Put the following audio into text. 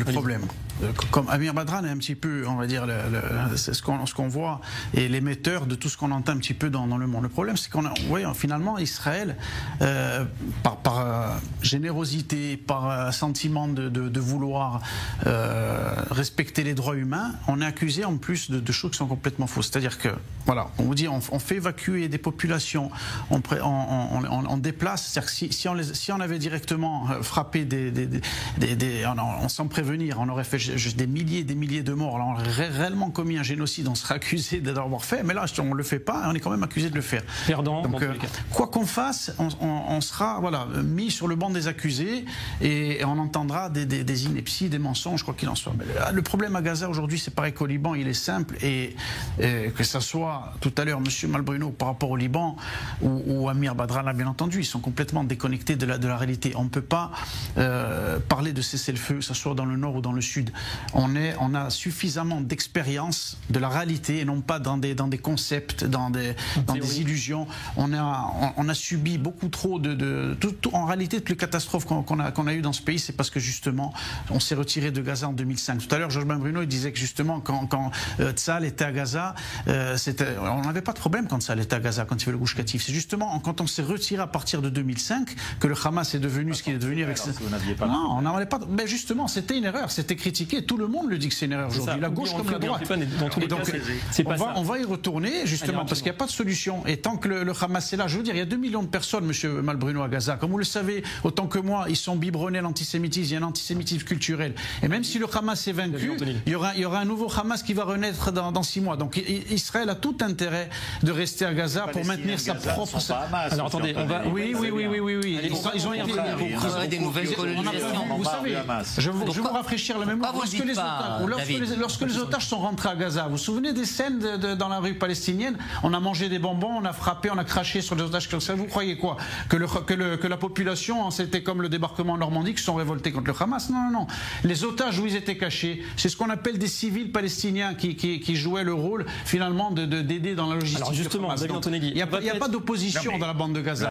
Le problème, comme Amir Badran est un petit peu, on va dire, c'est ce qu'on voit, et l'émetteur de tout ce qu'on entend un petit peu dans le monde. Le problème, c'est qu'on voit finalement Israël, par générosité, par sentiment de vouloir respecter les droits humains, on est accusé en plus de choses qui sont complètement fausses. C'est-à-dire que, voilà, on vous dit, on fait évacuer des populations, on déplace. C'est-à-dire que si on avait directement frappé sans prévenir, on aurait fait des milliers et des milliers de morts. Alors on aurait réellement commis un génocide, on serait accusé d'avoir fait. Mais là, on ne le fait pas, et on est quand même accusé de le faire. Perdant. Donc, quoi qu'on fasse, on sera mis sur le banc des accusés et on entendra des inepties, des mensonges, quoi qu'il en soit. Mais le problème à Gaza aujourd'hui, c'est pareil qu'au Liban, il est simple, et que ça soit tout à l'heure M. Malbruno par rapport au Liban ou Amir Badran, bien entendu, ils sont complètement déconnectés de la réalité. On ne peut pas parler de cessez-le-feu, que ce soit dans le nord ou dans le sud. On a suffisamment d'expérience de la réalité et non pas dans des concepts, dans des illusions. On a subi beaucoup trop en réalité, toutes les catastrophes qu'on a eues dans ce pays, c'est parce que justement, on s'est retiré de Gaza en 2005. Tout à l'heure, Georges Malbruno, il disait que justement, quand Tzal était à Gaza, on n'avait pas de problème quand Tzal était à Gaza, quand il y avait le Gush Katif. C'est justement quand on s'est retiré à partir de 2005 que le Hamas est devenu ce qu'il est devenu avec ça. Non, on n'en avait pas. Mais justement, c'était une erreur, c'était critiqué. Tout le monde le dit que c'est une erreur aujourd'hui, la gauche comme la droite. Et donc, on va y retourner justement parce qu'il n'y a pas de solution. Et tant que le Hamas est là, je veux dire, il y a 2 millions de personnes, monsieur Malbruno, à Gaza. Comme vous le savez, autant que moi, ils sont biberonnés à l'antisémitisme. Il y a un antisémitisme culturel. Et même si le Hamas est vaincu, il y aura un nouveau Hamas qui va renaître dans 6 mois. Donc Israël a tout intérêt de rester à Gaza pour maintenir sa propre. Alors attendez, on va. Oui. Ils ont des nouvelles colonisations. Vous savez, je vais vous rafraîchir la mémoire. Lorsque les otages sont rentrés à Gaza, vous vous souvenez des scènes dans la rue palestinienne? On a mangé des bonbons, on a frappé, on a craché sur les otages. Vous croyez quoi? Que la population, c'était comme le débarquement en Normandie, qui se sont révoltés contre le Hamas? Non. Les otages où ils étaient cachés, c'est ce qu'on appelle des civils palestiniens qui jouaient le rôle finalement d'aider dans la logistique. Alors justement, David Antonegui, il n'y a pas d'opposition dans la bande de Gaza.